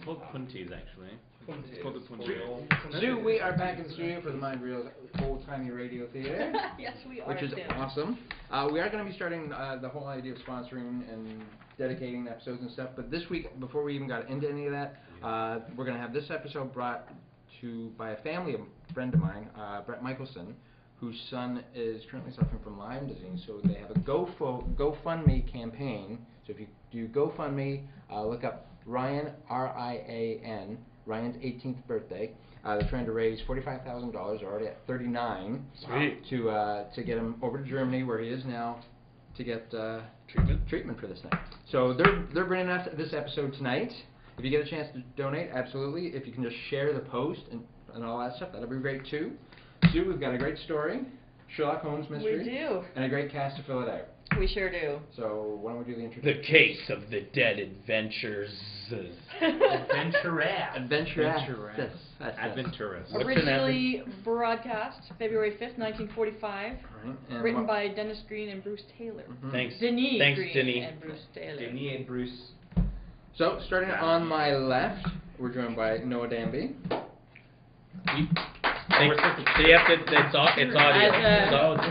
called Punties, actually. It's called the Punties. So we are back in the studio for the Mind Reel's old-timey radio theater. Yes, we are. Which is awesome. We are going to be starting the whole idea of sponsoring and dedicating episodes and stuff. But this week, before we even got into any of that, we're going to have this episode brought to by a family, a friend of mine, Brett Michelson, whose son is currently suffering from Lyme disease. So they have a GoFundMe campaign. So if you do GoFundMe, look up Ryan, R-I-A-N, Ryan's 18th birthday. They're trying to raise $45,000. They're already at 39. Sweet. To get him over to Germany, where he is now, to get treatment for this thing. So they're bringing us this episode tonight. If you get a chance to donate, absolutely. If you can just share the post and all that stuff, that'll be great too. Sue, we've got a great story, Sherlock Holmes mystery. We do. And a great cast to fill it out. We sure do. So why don't we do the introduction? The Case of the Dead Adventures. Adventuress. Originally broadcast February 5th, 1945. Right. Written by Dennis Green and Bruce Taylor. Thanks. Denis Green Denis. and Bruce Taylor. Denis and Bruce. So, starting on my left, we're joined by Noah Danby. It's audio.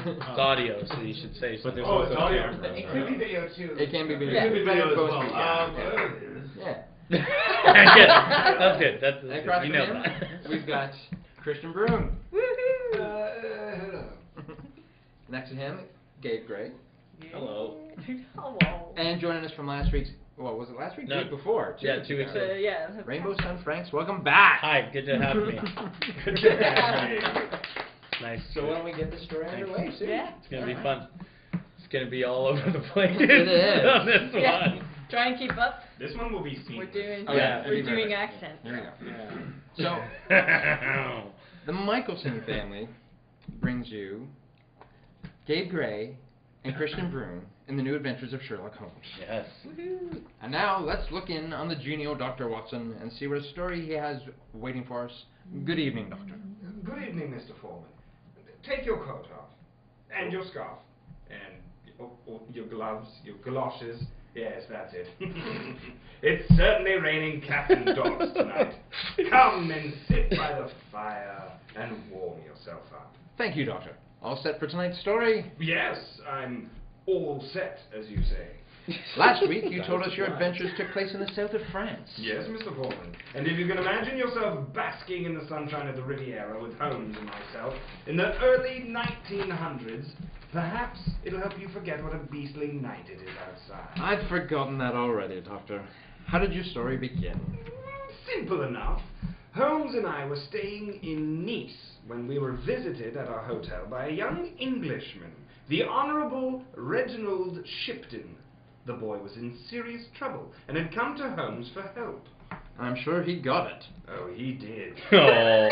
It's audio, so you should say something. Oh, it's audio. It could be video too. It can be video. It could be video as well. Yeah. Yeah, that's good. That's Across you from know him, that. we've got Kristian Bruun. Hello. Next to him, Gabe Grey. Hello. Hello. And joining us from last week's, well, was it last week? No. The week before. 2 weeks ago. Yeah. Rainbow Sun Francks, welcome back. Hi, good to have me. Good to have you. Nice. So why don't we get this story underway, Sue? Yeah. It's gonna be fun. It's gonna be all over the place. It is. On this Yeah. one. Try and keep up. This one will be seen. We're doing. Oh, yeah. We're doing accents. There we go. So, the Michelson family brings you Gabe Grey and Kristian Bruun in the new adventures of Sherlock Holmes. Yes. Woohoo. And now let's look in on the genial Dr. Watson and see what a story he has waiting for us. Good evening, Doctor. Good evening, Mr. Foreman. Take your coat off, and your scarf, and your gloves, your galoshes. Yes, that's it. It's certainly raining cats and dogs tonight. Come and sit by the fire and warm yourself up. Thank you, Doctor. All set for tonight's story? Yes, I'm all set, as you say. Last week, you told us your adventures took place in the south of France. Yes, Mr. Foreman. And if you can imagine yourself basking in the sunshine of the Riviera with Holmes and myself in the early 1900s, perhaps it'll help you forget what a beastly night it is outside. I'd forgotten that already, Doctor. How did your story begin? Simple enough. Holmes and I were staying in Nice when we were visited at our hotel by a young Englishman, the Honourable Reginald Shipton. The boy was in serious trouble and had come to Holmes for help. I'm sure he got it. Oh, he did. Oh.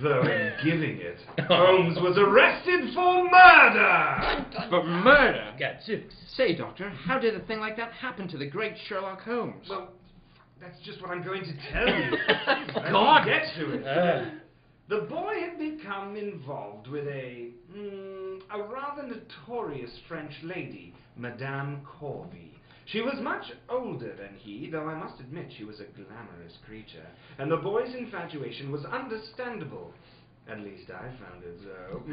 Though in giving it, Holmes was arrested for murder! For murder? Gadzooks. Say, Doctor, how did a thing like that happen to the great Sherlock Holmes? Well, that's just what I'm going to tell you. God! Get to it. The boy had become involved with a rather notorious French lady, Madame Corby. She was much older than he, though I must admit she was a glamorous creature, and the boy's infatuation was understandable. At least I found it so.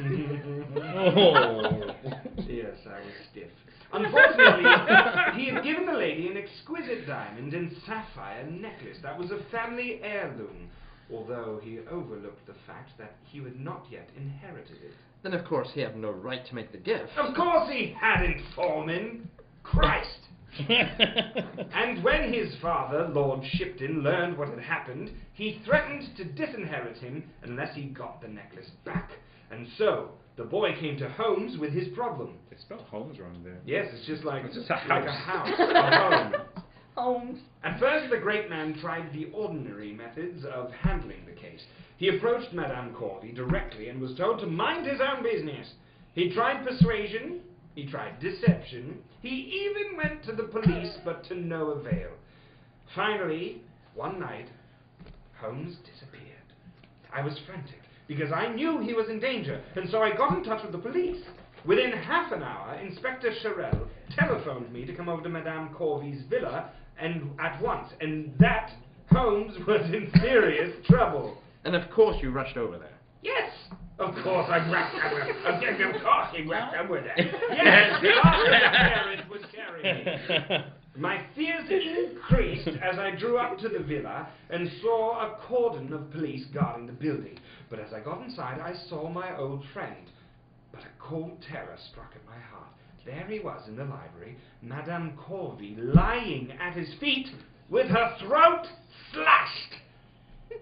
Oh. Yes, I was stiff. Unfortunately, he had given the lady an exquisite diamond and sapphire necklace that was a family heirloom, although he overlooked the fact that he had not yet inherited it. Then, of course, he had no right to make the gift. Of course he hadn't, Foreman! Christ! And when his father, Lord Shipton, learned what had happened, he threatened to disinherit him unless he got the necklace back. And so, the boy came to Holmes with his problem. They spelled Holmes wrong there. Yes, it's just like, It's just a like a house, a home. Holmes. At first, the great man tried the ordinary methods of handling the case. He approached Madame Corby directly and was told to mind his own business. He tried persuasion, he tried deception, he even went to the police, but to no avail. Finally, one night, Holmes disappeared. I was frantic, because I knew he was in danger, and so I got in touch with the police. Within half an hour, Inspector Sherrill telephoned me to come over to Madame Corby's villa, and at once, and that Holmes was in serious trouble. And of course you rushed over there. Yes! Of course I grabbed her with it. Of course he grabbed her with it. Yes! The parent was carrying me. My fears increased as I drew up to the villa and saw a cordon of police guarding the building. But as I got inside, I saw my old friend. But a cold terror struck at my heart. There he was in the library, Madame Corvey, lying at his feet with her throat slashed.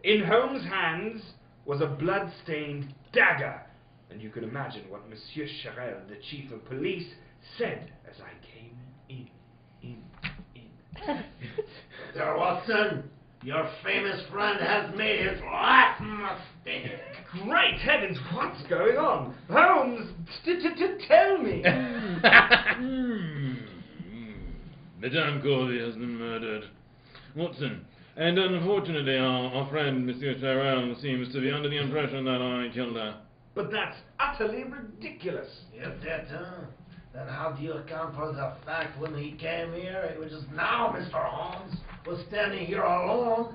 In Holmes' hands was a blood-stained dagger, and you can imagine what Monsieur Charel, the chief of police, said as I came in. Mr. Watson, your famous friend has made his last mistake. Great heavens, what's going on? Holmes, tell me. Madame Corvey has been murdered. Watson, and unfortunately our friend Monsieur Charel seems to be under the impression that I killed her. But that's utterly ridiculous. If that, then how do you account for the fact when he came here, which is now Mr. Holmes, was standing here alone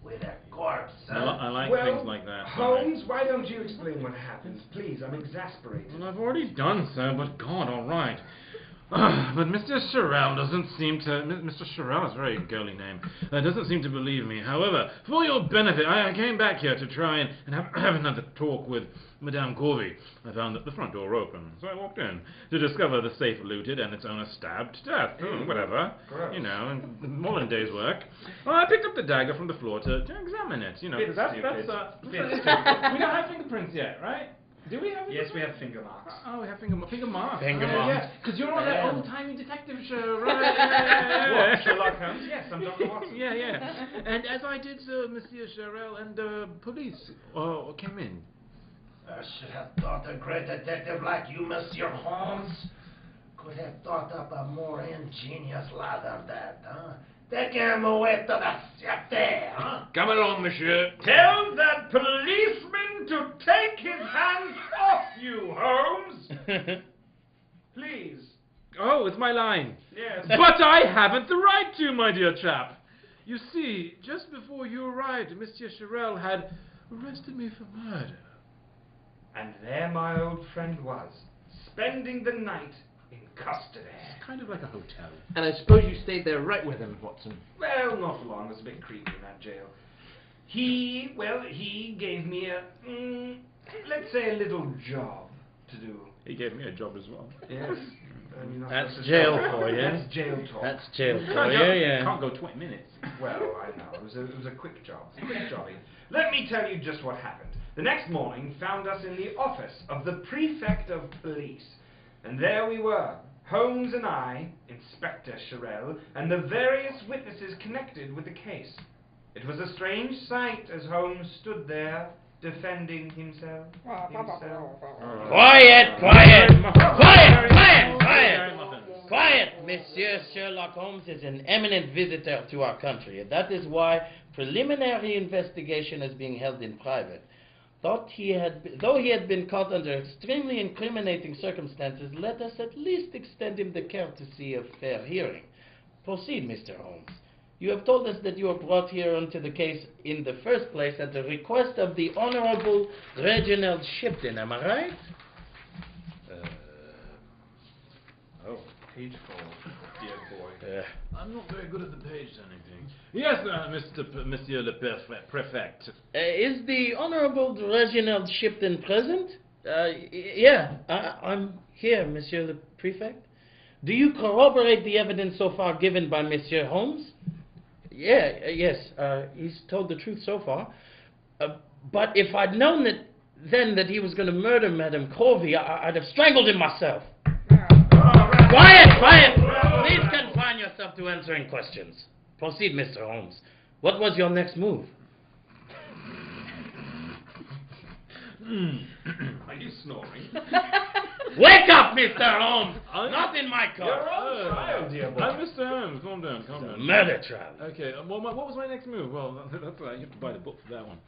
with a corpse? I like well, things like that. Holmes, why don't you explain what happened? Please, I'm exasperated. Well, I've already done so, but God, all right. But Mr. Charel doesn't seem to... Mr. Charel is a very girly name. Doesn't seem to believe me. However, for your benefit, I came back here to try and have another talk with Madame Corvey. I found that the front door open, so I walked in to discover the safe looted and its owner stabbed to death. Whatever. Gross. You know, more than a day's work. Well, I picked up the dagger from the floor to examine it. You know, Bit that's stupid. we don't have fingerprints yet, right? Do we have? Yes, we have finger marks. Oh, we have finger marks. Finger marks. Yeah, because you're on that old-timey detective show, right? What, Sherlock Holmes? Yes, I'm Dr. Watson. Yeah. And as I did so, Monsieur Charel and police came in. I should have thought a great detective like you, Monsieur Holmes, could have thought up a more ingenious lie than that, huh? Take him away to the cité, huh? Come along, monsieur. Tell that policeman to take his hands off you, Holmes. Please. Oh, it's my line. Yes. But I haven't the right to, my dear chap. You see, just before you arrived, Monsieur Charel had arrested me for murder. And there my old friend was, spending the night in custody. It's kind of like a hotel. And I suppose you stayed there right with him, Watson. Well, not for long. It was a bit creepy in that jail. He gave me a, let's say a little job to do. He gave me a job as well. Yes. That's jail for you. That's jail talk. That's jail for you, yeah. Can't go 20 minutes. Well, I know. It was a quick job. Quick jobby. Let me tell you just what happened. The next morning found us in the office of the prefect of police. And there we were, Holmes and I, Inspector Charel, and the various witnesses connected with the case. It was a strange sight as Holmes stood there, defending himself. Quiet! Monsieur Sherlock Holmes is an eminent visitor to our country. That is why preliminary investigation is being held in private. Though he had been caught under extremely incriminating circumstances, let us at least extend him the courtesy of fair hearing. Proceed, Mr. Holmes. You have told us that you were brought here onto the case in the first place at the request of the Honorable Reginald Shipton, am I right? Page 4, dear boy. I'm not very good at the page turning thing. Yes, Monsieur le Prefect. Is the Honorable Reginald Shipton present? Yeah, I'm here, Monsieur the Prefect. Do you corroborate the evidence so far given by Monsieur Holmes? Yes, he's told the truth so far. But if I'd known that he was going to murder Madame Corvey, I'd have strangled him myself. Quiet! Please confine yourself to answering questions. Proceed, Mr. Holmes. What was your next move? Are you snoring? Wake up, Mr. Holmes! Not in my car. You're on trial, dear boy. Mr. Holmes, calm down. Murder trial. Okay, well, what was my next move? Well, that's right, you have to buy the book for that one.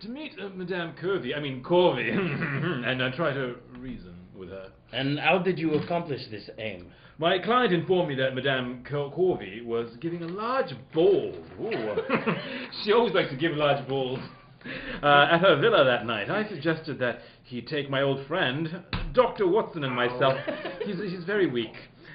To meet Madame Corvey, and try to reason with her. And how did you accomplish this aim? My client informed me that Madame Corvey was giving a large ball. Ooh. She always likes to give large balls. At her villa that night, I suggested that he take my old friend, Dr. Watson, and myself. He's very weak.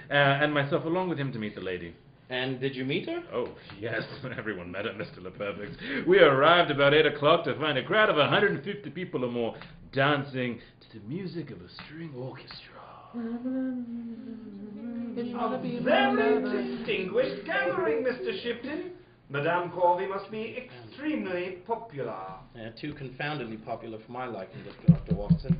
And myself along with him to meet the lady. And did you meet her? Oh, yes, everyone met her, Mr. LePerfect. We arrived about 8 o'clock to find a crowd of 150 people or more dancing to the music of a string orchestra. A very distinguished gathering, Mr. Shipton. Madame Corvey must be extremely popular. Too confoundedly popular for my liking, Dr. Watson.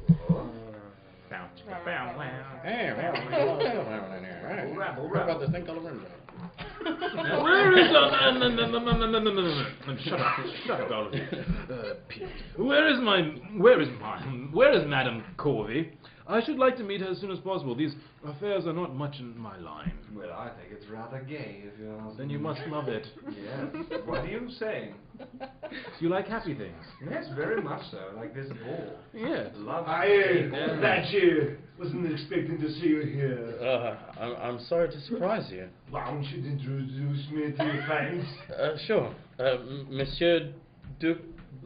Rabble, What about this thing called a rim job? Where is shut up, all of you. Pete. Where is Madame Corvey? I should like to meet her as soon as possible. These affairs are not much in my line. Well, I think it's rather gay, if you ask Then me. you must love it. Yes. What are you saying? You like happy things? Yes, very much so. Like this ball. Yes. Love. That you wasn't expecting to see you here. I'm sorry to surprise you. Why don't you introduce me to your friends? Sure. Monsieur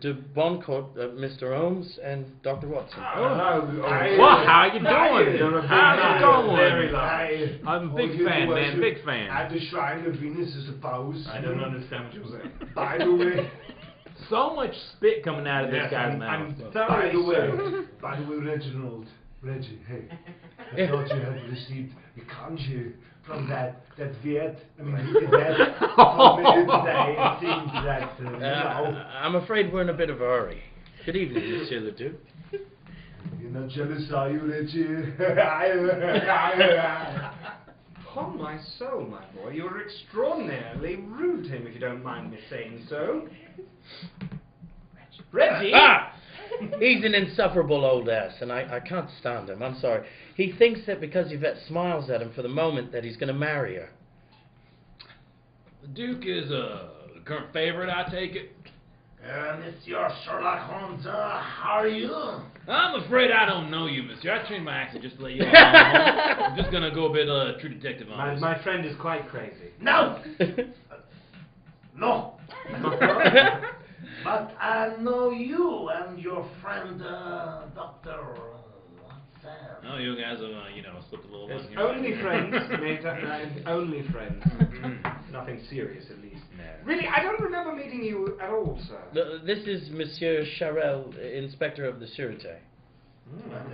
de Boncourt, Mr. Holmes, and Dr. Watson. How you doing? How you Very doing? lovely. I'm a big fan, man. Big fan. At the shrine of Venus, I suppose. I don't understand what you're saying. By the way, So much spit coming out of this Yes, guy's mouth. I'm by the thoroughly way, Reggie, hey, I thought you had received a conjure from that Viet. I mean, that told me today. It seems that, you know, I'm afraid we're in a bit of a hurry. Good evening, Monsieur le Duc. you're not jealous, are you, Reggie? Upon my soul, my boy, you're extraordinarily rude to him, if you don't mind me saying so. Reggie! Ah! He's an insufferable old ass, and I can't stand him. I'm sorry. He thinks that because Yvette smiles at him for the moment that he's going to marry her. The Duke is a current favorite, I take it. Monsieur Sherlock Holmes, how are you? I'm afraid I don't know you, monsieur. I changed my accent just to let you know. I'm just gonna go a bit true detective on this. My friend is quite crazy. No! No! But I know you and your friend, Dr. Watson. Oh, you guys have, slipped a little It's one here. only friends, mate. Only friends. Nothing serious, at least. No. Really, I don't remember meeting you at all, sir. This is Monsieur Charel, Inspector of the Sûreté.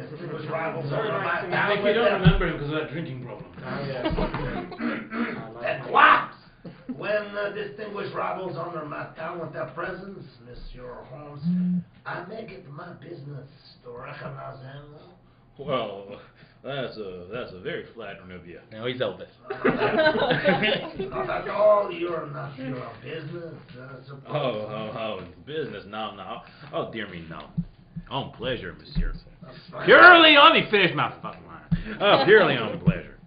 Distinguished rivals Very over nice my to town If you with don't them. remember him because of that drinking problem. Oh, yes. And what? When distinguished rivals honor my town with their presence, Monsieur Holmes, I make it my business to recognize them. Well, that's a very flattering of you. No, he's Elvis. Not at all. You're not your business. Suppose. Oh, business, no. Oh, dear me, no. On pleasure, monsieur. That's fine. Purely on, let me finish my fucking line. Oh, purely on pleasure.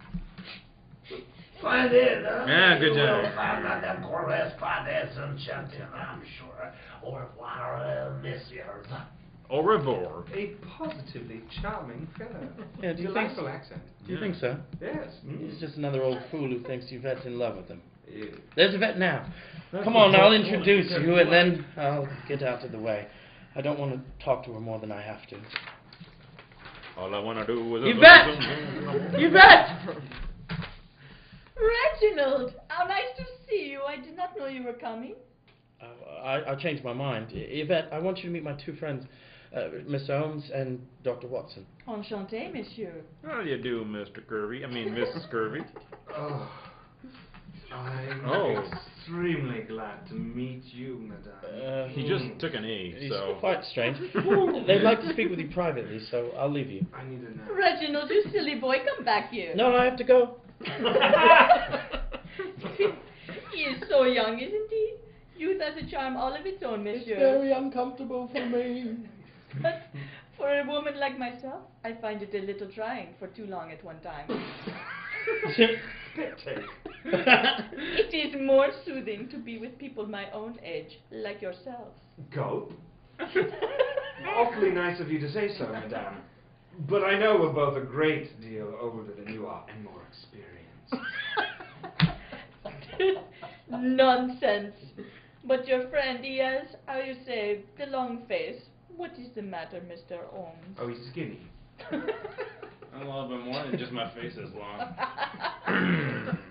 Splendid, huh? Yeah, good You job. will find Madame correspondence and champion, I'm sure. Au revoir, messieurs. Au revoir. A positively charming fellow. Yeah, do you think Delightful accent. Do you think so? Yes. He's just another old fool who thinks Yvette's in love with him. Yeah. There's Yvette now. Come on, I'll introduce you, and then I'll get out of the way. I don't want to talk to her more than I have to. All I want to do is... Yvette! Yvette! Reginald, how nice to see you. I did not know you were coming. I changed my mind. Yvette, I want you to meet my two friends, Mr. Holmes and Dr. Watson. Enchanté, monsieur. How do you do, Mr. Kirby? I mean, Mrs. Kirby. Oh, I'm Oh. extremely glad to meet you, madame. He just took an E, He's so... quite strange. They'd like to speak with you privately, so I'll leave you. I need to know. Reginald, you silly boy, come back here. No, I have to go. He is so young, isn't he? Youth has a charm all of its own, It's monsieur. very uncomfortable for me. But for a woman like myself, I find it a little trying for too long at one time. Spit take. It is more soothing to be with people my own age, like yourself. Go. Awfully nice of you to say so, madame. But I know we're both a great deal older than you are and more experienced. Nonsense. But your friend, he has, how you say, the long face. What is the matter, Mr. Holmes? Oh, he's skinny. A little bit more than just my face is long.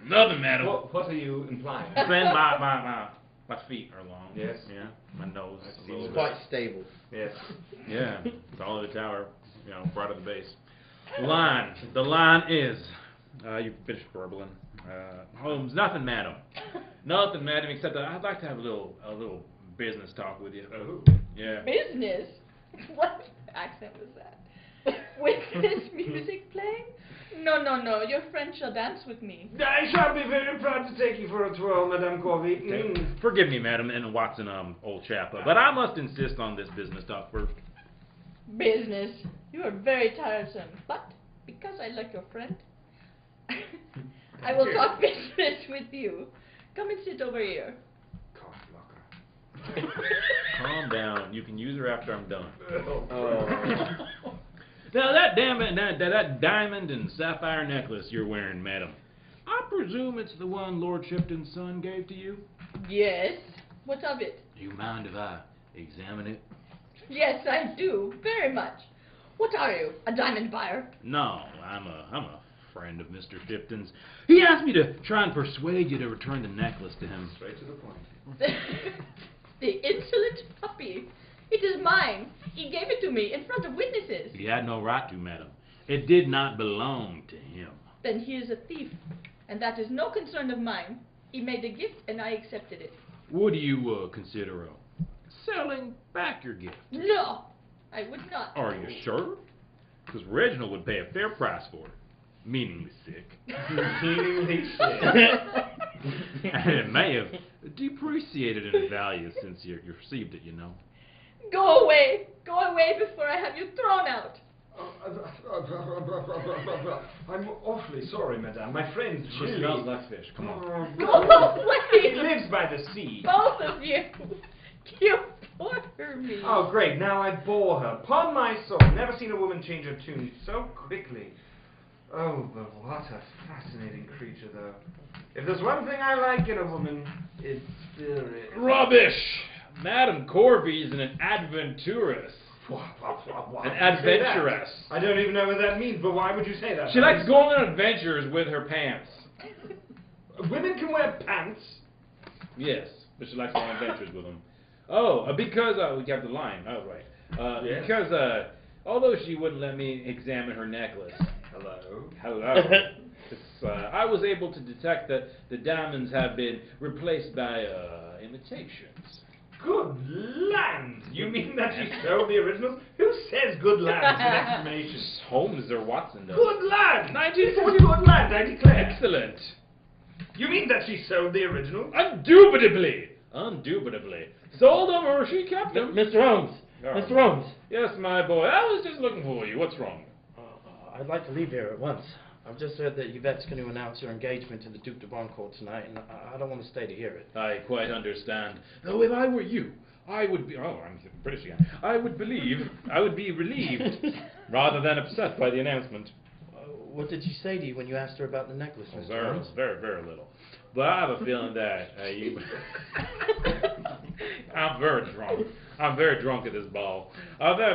Nothing, madam. What are you implying? Then my feet are long. Yes. Yeah. My nose. I've a seen little It's bit. quite stable. Yes. Yeah. It's all of the tower, brought to the base. Line. The line is. You finished burbling. Holmes, nothing, madam. Nothing, madam, except that I'd like to have a little business talk with you. Oh. Yeah. Business? What accent was that? With this music playing? No, your friend shall dance with me. I shall be very proud to take you for a twirl, Madame Corby. Forgive me, madam, and Watson, old chap, but I must insist on this business talk first. Business? You are very tiresome. But, because I like your friend, I will talk business with you. Come and sit over here. Cough blocker. Calm down. You can use her after I'm done. Oh. Now that diamond and sapphire necklace you're wearing, madam, I presume it's the one Lord Shipton's son gave to you? Yes. What of it? Do you mind if I examine it? Yes, I do. Very much. What are you? A diamond buyer? No, I'm a friend of Mr. Shipton's. He asked me to try and persuade you to return the necklace to him. Straight to the point. The insolent puppy. It is mine. He gave it to me in front of witnesses. He had no right to, madam. It did not belong to him. Then he is a thief, and that is no concern of mine. He made a gift, and I accepted it. Would you consider selling back your gift? No, I would not. Are you sure? Because Reginald would pay a fair price for it. Meaningly sick. Meaningly sick. And it may have depreciated in value since you received it, you know. Go away! Go away before I have you thrown out! I'm awfully sorry, madame. My friend She really... smells like fish. Come on. Go away! He lives by the sea. Both of you! You bore me! Oh, great. Now I bore her. Upon my soul. Never seen a woman change her tune so quickly. Oh, but what a fascinating creature, though. If there's one thing I like in a woman, it's spirit. Rubbish! Madame Corby's an adventuress. An adventuress. I don't even know what that means, but why would you say that? She likes going on adventures with her pants. Women can wear pants. Yes, but she likes going on adventures with them. Oh, because we kept the line. Oh, right. Yes. Because although she wouldn't let me examine her necklace. Hello. I was able to detect that the diamonds have been replaced by imitations. Good land! You mean that she sold the originals? Who says good land with exclamations? Holmes or Watson does. Good land! 1940. Good land, I declare. Excellent. You mean that she sold the originals? Indubitably. Sold them or she kept them. Mr. Holmes! Oh. Mr. Holmes! Yes, my boy. I was just looking for you. What's wrong? I'd like to leave here at once. I've just heard that Yvette's going to announce her engagement to the Duc de Boncourt tonight, and I don't want to stay to hear it. I quite understand. Though if I were you, I would be... Oh, I'm British again. I would be relieved rather than upset by the announcement. What did she say to you when you asked her about the necklace, Mr. Very, Holmes? very, very little. But I have a feeling that you... I'm very drunk at this ball.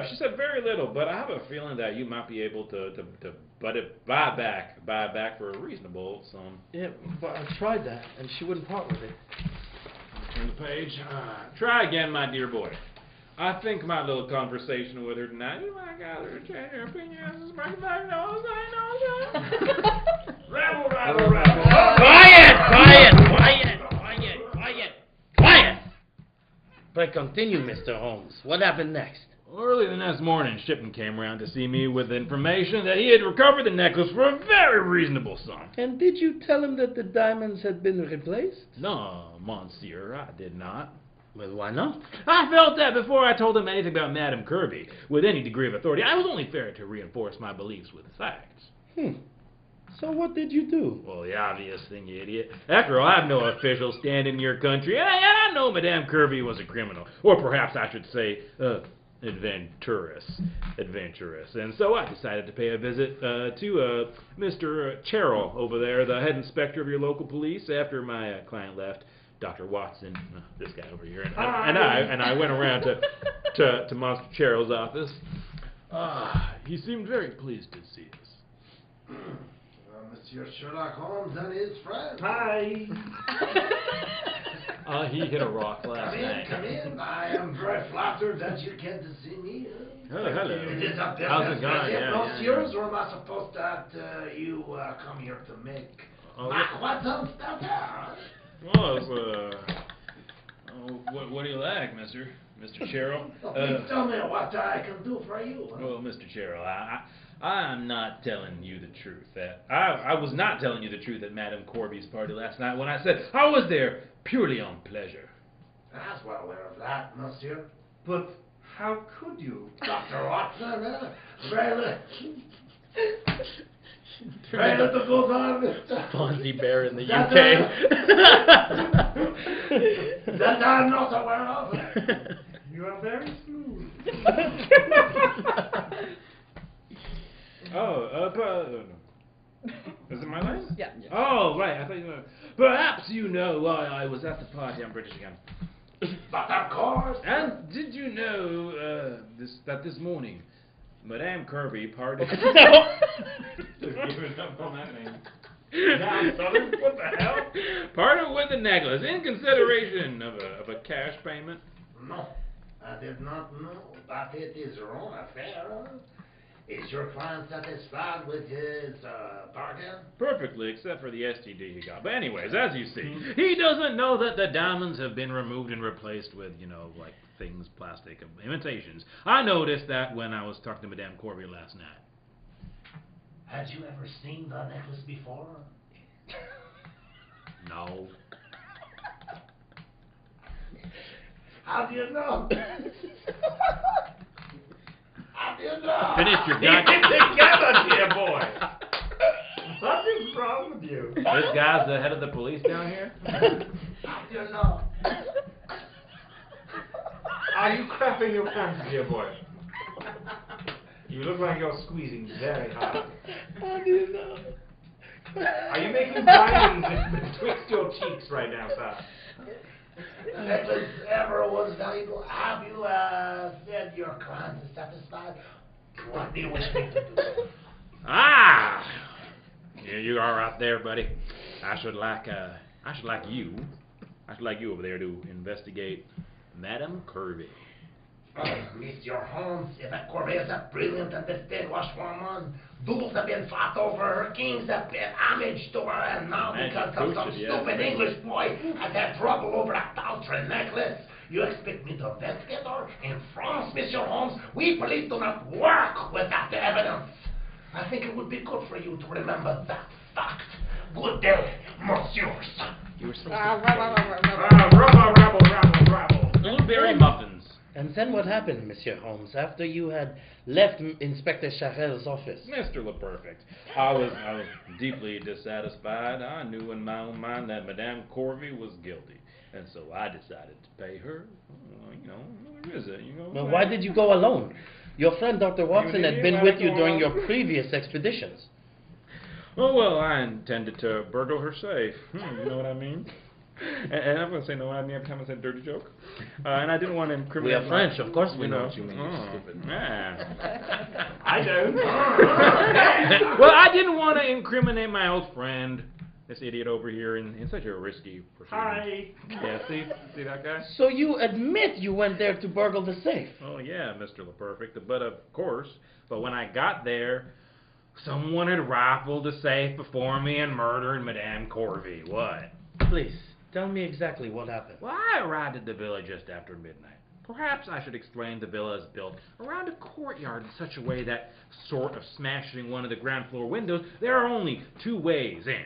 She said very little, but I have a feeling that you might be able to buy back for a reasonable sum. Yeah, but I tried that, and she wouldn't part with it. Turn the page. Try again, my dear boy. I think my little conversation with her tonight, you might gather to change your opinion. I know. Rabble. Quiet! But continue, Mr. Holmes. What happened next? Early the next morning, Shipton came round to see me with information that he had recovered the necklace for a very reasonable sum. And did you tell him that the diamonds had been replaced? No, monsieur, I did not. Well, why not? I felt that before I told him anything about Madame Kirby with any degree of authority, I was only fair to reinforce my beliefs with facts. So what did you do? Well, the obvious thing, you idiot. After all, I have no official stand in your country, and I know Madame Kirby was a criminal. Or perhaps I should say, adventurous. And so I decided to pay a visit to Mr. Cherrill over there, the head inspector of your local police, after my client left, Dr. Watson, this guy over here, and I went around to Master Cherrill's office. He seemed very pleased to see us. Monsieur Sherlock Holmes and his friend. Hi. He hit a rock last night. Come in. I am very flattered that you came to see me. Hello. It is a business How's it going? yours, or am I supposed that you come here to make my croissants down there? Well, what do you like, Mr. Cherrill? Please tell me what I can do for you. Well, Mr. Cherrill, I'm not telling you the truth. I was not telling you the truth at Madame Corby's party last night when I said I was there purely on pleasure. I was well aware of that, monsieur. But how could you? Dr. Watson, very little goes on, Mr. Fonzie Bear in the That, UK. that I'm not aware of. You are very smooth. Is it my line? Yeah. Oh, right. I thought you were. Perhaps you know why I was at the party. I'm British again. But of course. And did you know that this morning, Madame Kirby parted? Just give it up on that name. Now, Southern, what the hell? Parted with the necklace in consideration of a cash payment. No, I did not know, but it is your own affair. Is your client satisfied with his bargain? Perfectly, except for the STD he got. But anyways, as you see, he doesn't know that the diamonds have been removed and replaced with, like things, plastic, imitations. I noticed that when I was talking to Madame Corby last night. Had you ever seen the necklace before? No. How do you know? How do you know? Finish your Get goddamn. together, dear boy. What is wrong with you? This guy's the head of the police down here? How do you know? Are you crapping your pants, dear boy? You look like you're squeezing very hard. How do you know? Are you making diamonds betwixt your cheeks right now, sir? The necklace ever was valuable. Have you said your client is satisfied? What do you wish me to do? Here you are out there, buddy. I should like you over there to investigate Madame Kirby. Monsieur Holmes, Eva Corby is a brilliant and distinguished woman. Duels have been fought over her. Kings have paid homage to her, and now because of some stupid English boy has had trouble over a paltry necklace, you expect me to investigate her? In France, Monsieur Holmes, we police do not work without the evidence. I think it would be good for you to remember that fact. Good day, monsieurs. You were supposed Rabble. Blueberry muffins. And then what happened, Monsieur Holmes, after you had left Inspector Charel's office? Mr. LaPerfect, I was deeply dissatisfied. I knew in my own mind that Madame Corby was guilty, and so I decided to pay her. There is it. Well, why did you go alone? Your friend Dr. Watson had been with you during your previous expeditions. Oh, well, I intended to burgle her safe. You know what I mean? And I'm going to say no I mean every time I say a dirty joke. And I didn't want to incriminate... We are French, of course we know know what you mean, you stupid. Yeah. I don't. Well, I didn't want to incriminate my old friend, this idiot over here, in such a risky proceeding. Hi. Yeah, see that guy? So you admit you went there to burgle the safe? Oh, yeah, Mr. LaPerfect, but of course. But when I got there, someone had rifled the safe before me and murdered Madame Corby. What? Please, tell me exactly what happened. Well, I arrived at the villa just after midnight. Perhaps I should explain the villa is built around a courtyard in such a way that, sort of smashing one of the ground floor windows, there are only two ways in,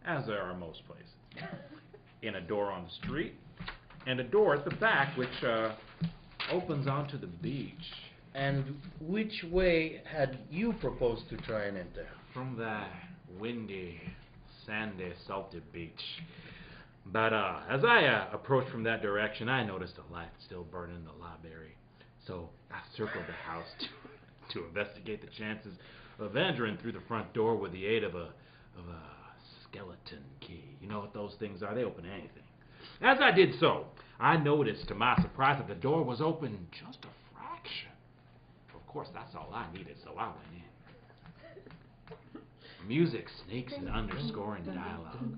as there are most places. In a door on the street, and a door at the back which opens onto the beach. And which way had you proposed to try and enter? From the windy, sandy, salty beach. But as I approached from that direction, I noticed a light still burning in the library. So I circled the house to investigate the chances of entering through the front door with the aid of a skeleton key. You know what those things are? They open anything. As I did so, I noticed to my surprise that the door was open just a fraction. Of course, that's all I needed, so I went in. Music sneaks and underscoring dialogue.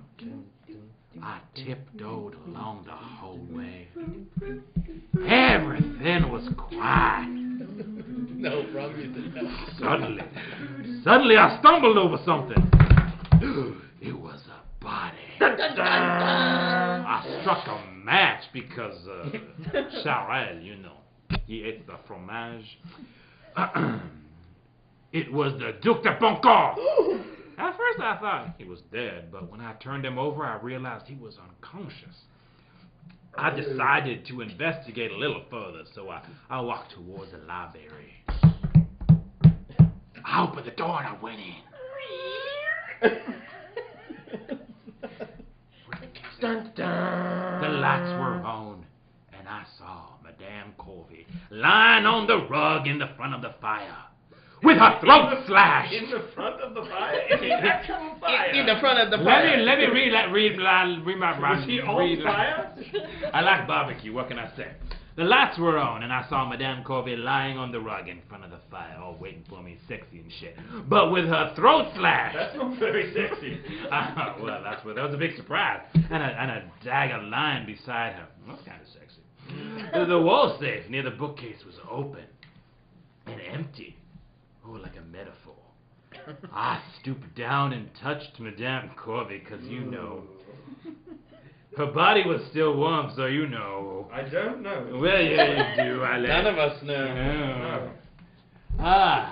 I tiptoed along the whole way. Everything was quiet. No, wrong music. Suddenly I stumbled over something. It was a body. I struck a match because Charel, you know, he ate the fromage. It was the Duc de Boncourt. At first I thought he was dead, but when I turned him over, I realized he was unconscious. I decided to investigate a little further, so I walked towards the library. I opened the door and I went in. Dun, dun. The lights were on, and I saw Madame Corvey lying on the rug in the front of the fire, with her throat slashed. In the front of the fire? In the actual fire? In the front of the fire. Let me read my Was she on fire? I like barbecue, what can I say? The lights were on, and I saw Madame Corvey lying on the rug in front of the fire, all waiting for me, sexy and shit, but with her throat slashed. That's not very sexy. Well, that was a big surprise. And a dagger lying beside her. That's kind of sexy. The wall safe near the bookcase was open and empty. Oh, like a metaphor. I stooped down and touched Madame Corvey, because you know. Her body was still warm, so you know. I don't know. Well, yeah, you do. None of us know. No.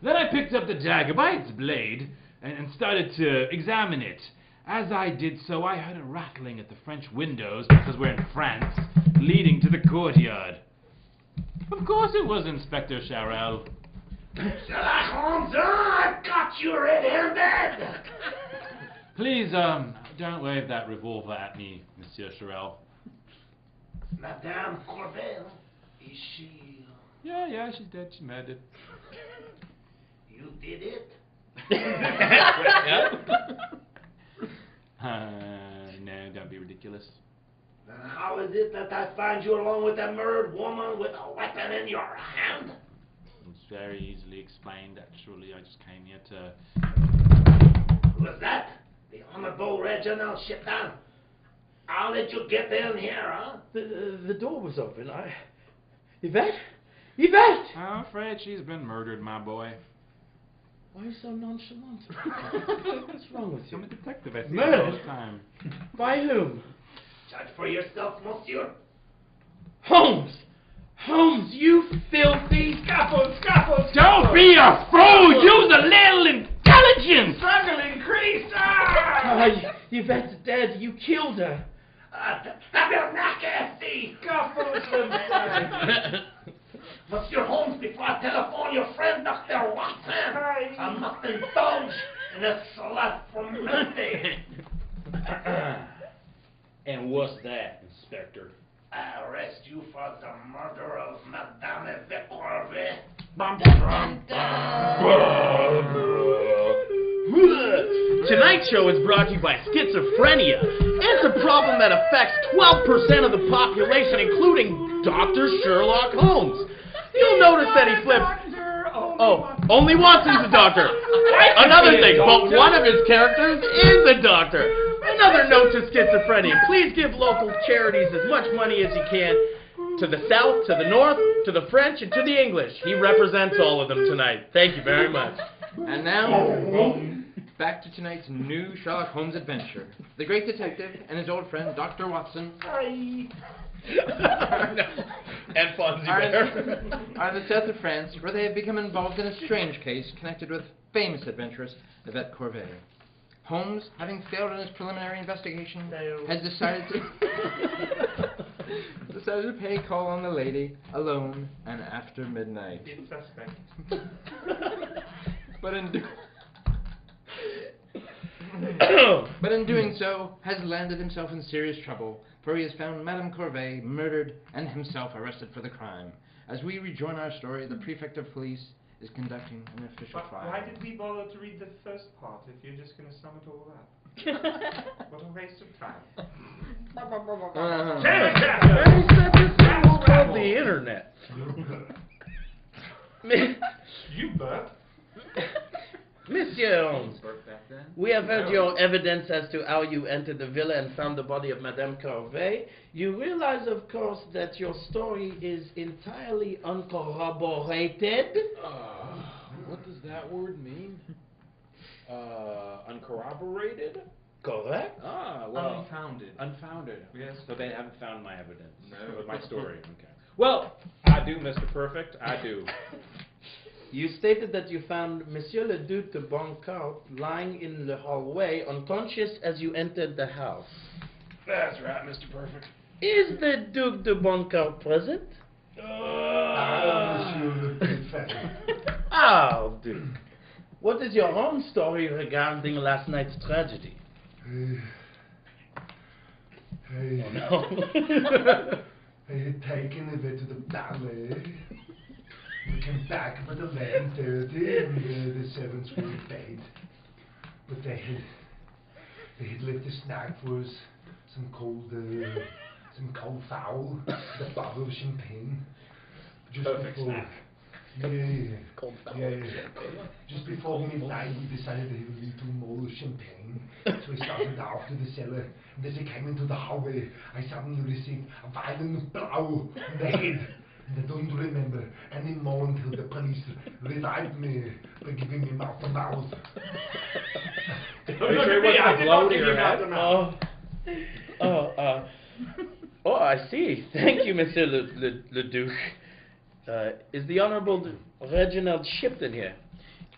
Then I picked up the dagger by its blade and started to examine it. As I did so, I heard a rattling at the French windows, because we're in France, leading to the courtyard. Of course it was Inspector Charel. Sherlock Holmes, I've got you red-handed. Please, don't wave that revolver at me, Monsieur Charel. Madame Corvey, is she... Yeah, she's dead. She murdered. You did it? No, don't be ridiculous. Then how is it that I find you along with a murdered woman with a weapon in your hand? It's very easily explained, actually. I just came here to... Who is that? The Honorable Reginald Chitan. How did you get in here, huh? The door was open. Yvette? Yvette! I'm afraid she's been murdered, my boy. Why are you so nonchalant? What's wrong with you? I'm a detective. I see Murdered? it all the time. By whom? Judge for yourself, monsieur. Holmes! Holmes, you filthy... Scuffle! Don't be a fool! Use a little intelligence! Struggle increased! Ah! Yvette's dead. You killed her. Tabernacle, Monsieur Holmes, before I telephone your friend, Dr. Watson, I must indulge in a slut from Monday. And what's that, Inspector? I arrest you for the murder of Madame Yvette Corvey. Tonight's show is brought to you by schizophrenia. It's a problem that affects 12% of the population, including Dr. Sherlock Holmes. You'll notice that he flips... Oh, only Watson's a doctor. Another thing, but one of his characters is a doctor. Another note to schizophrenia. Please give local charities as much money as you can. To the South, to the North, to the French, and to the English. He represents all of them tonight. Thank you very much. And now, back to tonight's new Sherlock Holmes adventure. The great detective and his old friend, Dr. Watson, And Fonzie Bear. are in the south of France, where they have become involved in a strange case connected with famous adventuress Yvette Corvey. Holmes, having failed in his preliminary investigation, has decided to pay a call on the lady alone and after midnight. But in doing so, has landed himself in serious trouble for he has found Madame Corvée murdered and himself arrested for the crime. As we rejoin our story, the prefect of police is conducting an official trial. Why did we bother to read the first part if you're just going to sum it all up? What a waste of time. He said this thing was called the internet. You burp. Monsieur Holmes, we have heard your evidence as to how you entered the villa and found the body of Madame Corvée. You realize, of course, that your story is entirely uncorroborated. What does that word mean? Uncorroborated? Correct? Well, Unfounded. unfounded. Yes. So they haven't found my evidence. No. My story. Okay. Well, I do, Mr. Perfect. I do. You stated that you found Monsieur le Duc de Bancourt lying in the hallway, unconscious as you entered the house. That's right, Mr. Perfect. Is the Duc de Bancourt present? Monsieur le Préfet. Oh, Duke. What is your own story regarding last night's tragedy? Hey, Oh, no. I had taken a bit to the ballet. We came back about 11:30 and the servants were in bed. But they had left a snack for us, some cold fowl, a bottle of champagne. Just Perfect before, snack. Yeah. Cold fowl. Yeah. Just before midnight, we decided to have a little more champagne. So we started off to the cellar, and as I came into the hallway, I suddenly received a violent blow on the head. And I don't remember any more until the police revived me by giving me mouth to mouth. Are you sure it wasn't a blow to your head? Oh, I see. Thank you, Monsieur le Duc. Is the Honorable Reginald Shipton here?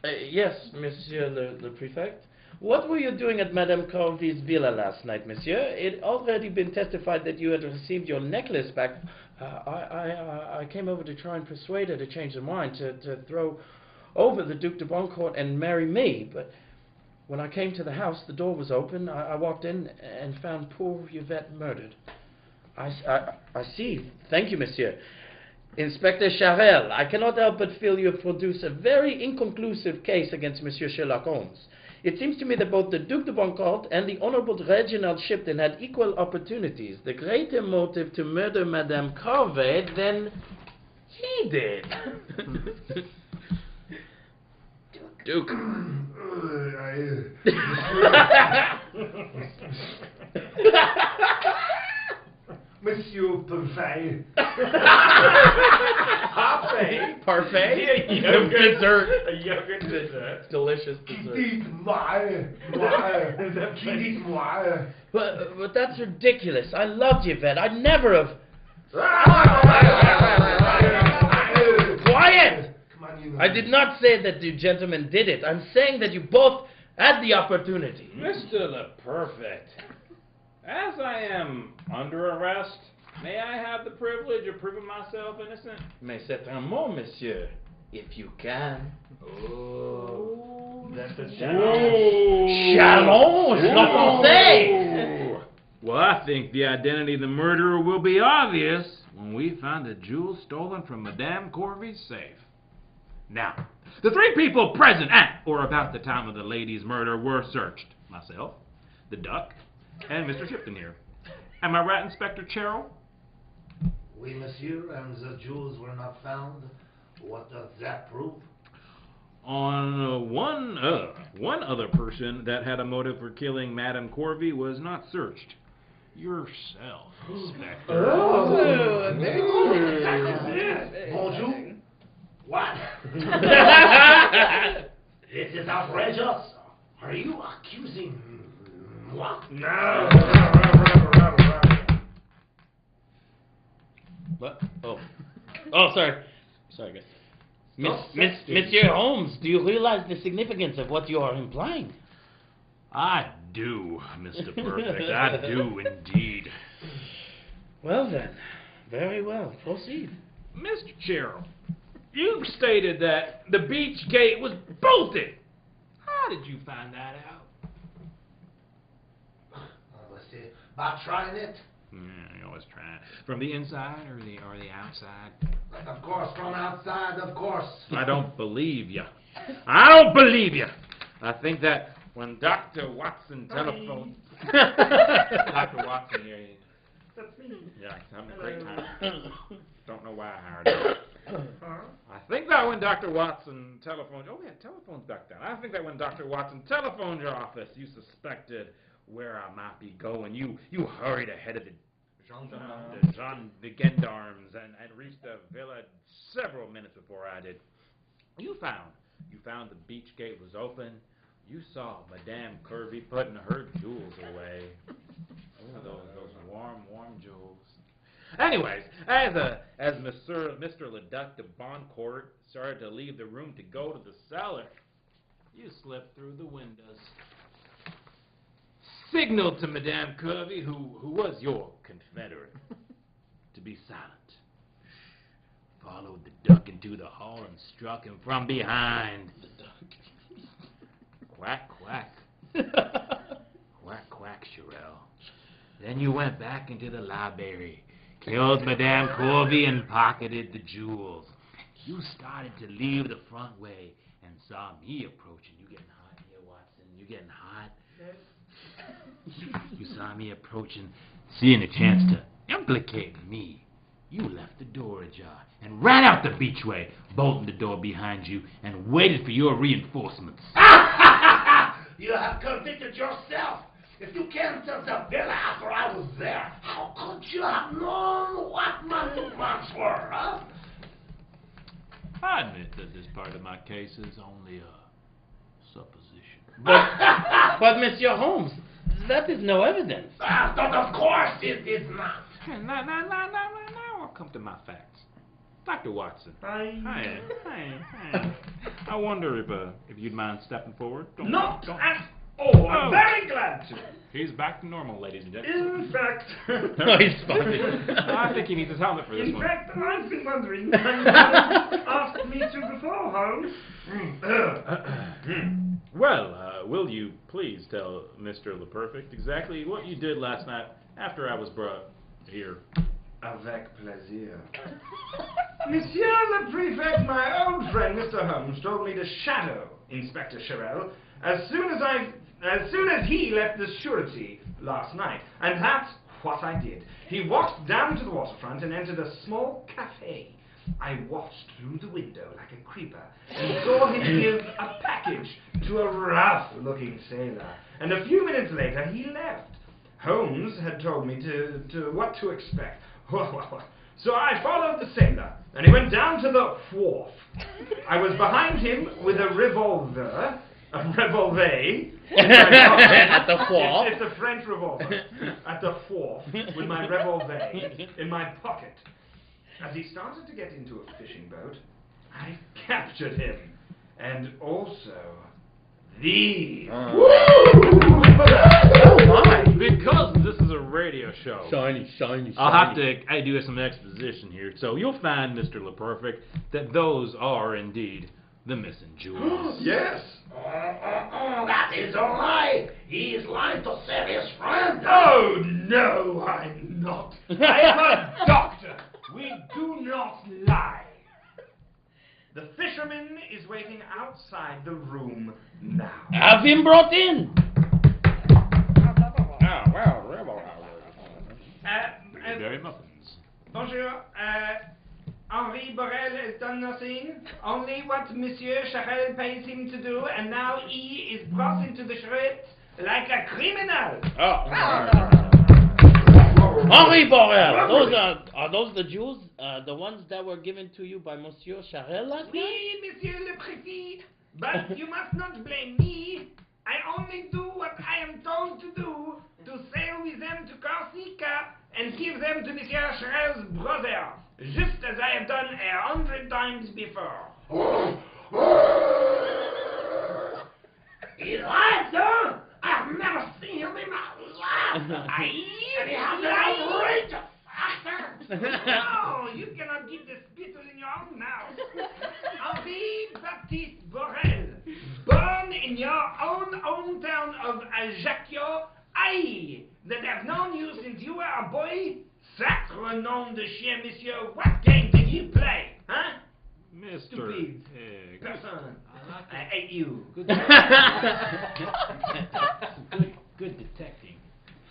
Yes, Monsieur le Prefect. What were you doing at Madame Corvée's villa last night, Monsieur? It already been testified that you had received your necklace back. I came over to try and persuade her to change her mind, to throw over the Duc de Bancourt and marry me. But when I came to the house, the door was open. I walked in and found poor Yvette murdered. I see. Thank you, Monsieur. Inspector Charel, I cannot help but feel you have produced a very inconclusive case against Monsieur Sherlock Holmes. It seems to me that both the Duc de Bancourt and the Honorable Reginald Shipton had equal opportunities. The greater motive to murder Madame Corvée than he did. Duke. Monsieur Parfait. Parfait? Yogurt. Dessert. A yogurt dessert. Delicious dessert. Dites-moi. But that's ridiculous. I loved Yvette. I'd never have... Quiet! Come on, you know. I did not say that the gentleman did it. I'm saying that you both had the opportunity. Mr. the Perfect. As I am under arrest, may I have the privilege of proving myself innocent? Mais c'est un mot, monsieur. If you can. Oh, that's a Challenge, non français! Well, I think the identity of the murderer will be obvious when we find the jewels stolen from Madame Corvée's safe. Now, the three people present at or about the time of the lady's murder were searched. Myself, the Duck, and Mr. Shipton here. Am I right, Inspector Cheryl? Oui, monsieur, and the jewels were not found. What does that prove? On one other person that had a motive for killing Madame Corvée was not searched. Yourself, Inspector. Bonjour. What? This is outrageous. Are you accusing moi? No. What? Oh, sorry. Sorry, guys. Monsieur Holmes, do you realize the significance of what you are implying? I do, Mr. Perfect. I do indeed. Well then, very well. Proceed. Mr. Cheryl, you stated that the beach gate was bolted. How did you find that out? Let's see. By trying it, Yeah, you always try. From the inside or the outside? Of course, from outside, of course. I don't believe you. I don't believe you. I think that when Dr. Watson telephoned... Dr. Watson here. That's me. Yeah, he's having a great time. Don't know why I hired him. I think that when Dr. Watson telephoned... Oh, yeah, telephones back then. I think that when Dr. Watson telephoned your office, you suspected where I might be going. You hurried ahead of the gendarmes and reached the villa several minutes before I did. You found the beach gate was open. You saw Madame Curvy putting her jewels away. Oh, those warm jewels. Anyways, as Mr. Leduc de Boncourt started to leave the room to go to the cellar, you slipped through the windows. Signaled to Madame Curvy, who was your confederate, to be silent. Followed the duck into the hall and struck him from behind. The duck. Quack, quack. Quack, quack, Sherelle. Then you went back into the library, killed Madame Corby and pocketed the jewels. You started to leave the front way and saw me approaching. You getting hot here, Watson? You getting hot? You saw me approaching, seeing a chance to implicate me. You left the door ajar and ran out the beachway, bolting the door behind you, and waited for your reinforcements. You have convicted yourself. If you came to the villa after I was there, how could you have known what my movements were, huh? I admit that this part of my case is only a supposition. But Monsieur Holmes, that is no evidence. But of course it is not. Now I'll come to my facts. Dr. Watson. Hi. I wonder if you'd mind stepping forward. Not at all. I'm very glad to. He's back to normal, ladies and gentlemen. In fact... No, he's funny. I think he needs his helmet for this one. In fact, I've been wondering, and you asked me to before, Holmes. Well, will you please tell Mr. LePerfect exactly what you did last night after I was brought here? Avec plaisir. Monsieur le Prefect, my old friend Mr. Holmes told me to shadow Inspector Sherelle as soon as he left the surety last night, and that's what I did. He walked down to the waterfront and entered a small cafe. I watched through the window like a creeper and saw him give a package to a rough-looking sailor, and a few minutes later he left. Holmes had told me what to expect. So I followed the sailor, and he went down to the wharf. I was behind him with a revolver. At the wharf? It's a French revolver. At the wharf, with my revolver in my pocket. As he started to get into a fishing boat, I captured him. And also these. Oh my! Because this is a radio show. Shiny. I'll have to do some exposition here. So you'll find, Mr. LePerfect, that those are indeed the missing jewels. Yes. That is a lie. He is lying to save his friend. Oh, no, I'm not. I am a doctor. We do not lie. The fisherman is waiting outside the room now. Have him brought in. Very muffins. Bonjour. Henri Borel has done nothing, only what Monsieur Charel pays him to do, and now he is brought into the charrette like a criminal. Henri Borel, are those the jewels, the ones that were given to you by Monsieur Charel last night? Oui, Monsieur le Préfet, but you must not blame me. I only do what I am told to do, to sail with them to Corsica and give them to Monsieur Charel's brother, just as I have done 100 times before. He's lying, sir. I've never seen him in my life. And he has an outrageous accent. No, you cannot keep the spittle in your own mouth. Henri Baptiste Borel, born in your own hometown of Ajaccio, Aïe, that have known you since you were a boy? Sacre nom de chien, monsieur. What game did you play? Huh? Mr. Stupid Higgs. person. I hate you. Good detecting.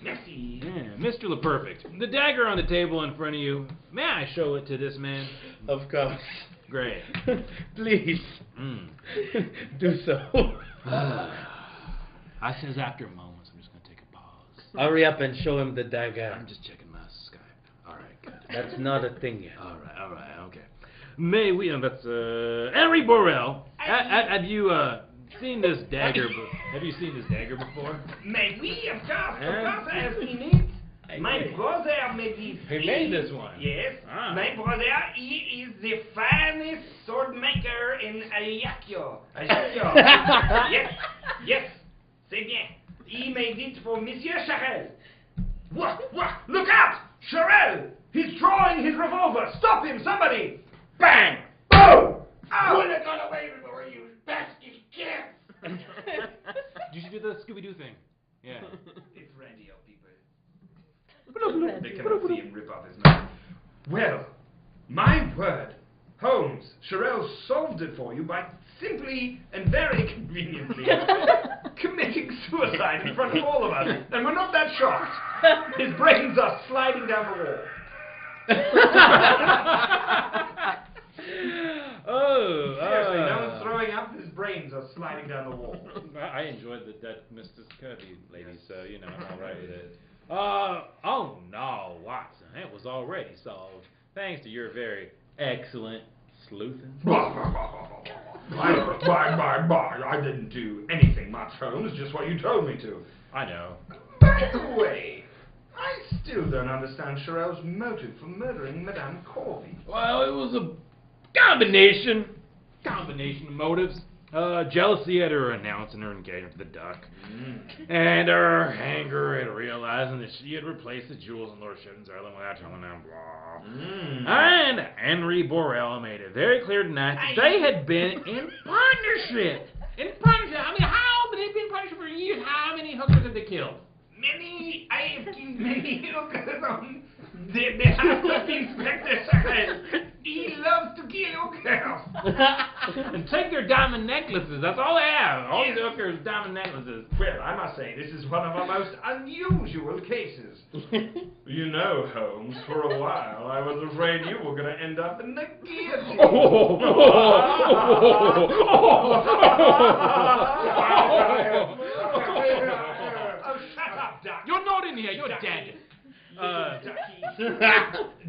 Merci. Yeah, Mr. LePerfect. The dagger on the table in front of you. May I show it to this man? Of course. Great. Please. Do so. I says after a moment, so I'm just going to take a pause. Hurry up and show him the dagger. I'm just checking my Skype. All right, good. That's not a thing yet. All right, okay. May we, that's, Henry Borel, have you, seen this dagger, have you seen this dagger before? May we, of course, I have seen it. My brother maybe. He made this one. Yes. Ah. My brother, he is the finest sword maker in Ajaccio. Yes, c'est bien. He made it for Monsieur Charel. What? Look out! Charel! He's drawing his revolver. Stop him, somebody! Bang! Boom! Oh! Would have got away before you pesky kids! Did you do the Scooby-Doo thing? Yeah. It's radio, people. They cannot see him rip off his mouth. Well, my word. Holmes, Charel solved it for you by simply and very conveniently committing suicide in front of all of us. And we're not that shocked. His brains are sliding down the wall. Seriously, no one's throwing up. His brains are sliding down the wall. I enjoyed that Mr. Scurvy lady, so, you know, I'm all right with it. Oh no, Watson, it was already solved. Thanks to your very excellent sleuthing. I didn't do anything much, Holmes, just what you told me to. I know. By the way, I still don't understand Charel's motive for murdering Madame Corby. Well, it was a combination of motives. Jealousy at her announcing her engagement to the Duck, and her anger at realizing that she had replaced the jewels in Lord Shipton's heirloom without telling them, blah. And Henry Borel made it very clear tonight that they had been in partnership. I mean, how they've been in partnership for years? How many hookers have they killed? I have killed many hookers on the behalf of Inspector Charel. He loves to kill hookers. And take their diamond necklaces. That's all they have. All these hookers, diamond necklaces. Well, I must say, this is one of our most unusual cases. You know, Holmes, for a while, I was afraid you were going to end up in the guillotine. Shut up, Doc. You're not in here. You're dead.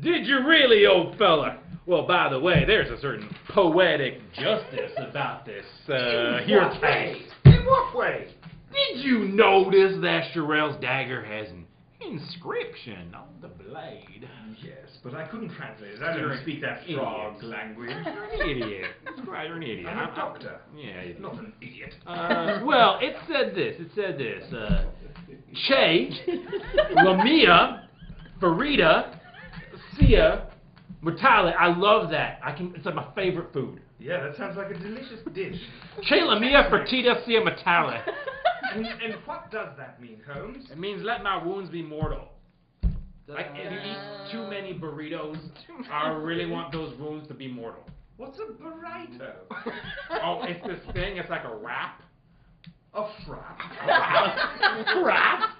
Did you really, old fella? Well, by the way, there's a certain poetic justice about this here case. In what way? Did you notice that Charel's dagger has an inscription on the blade? Yes, but I couldn't translate it. I don't speak that frog language. You're an idiot. That's right, you're an idiot. I'm a doctor. Yeah, Not an idiot. well, it said this. Che, Lamia, Farida, Sia, Mutale. I love that. It's like my favorite food. Yeah, that sounds like a delicious dish. Che, Lamia, Fertita, Sia, Mutale. And what does that mean, Holmes? It means let my wounds be mortal. Like if you eat too many burritos, I really want those wounds to be mortal. What's a burrito? Oh, it's this thing. It's like a wrap. A frap. Wrap?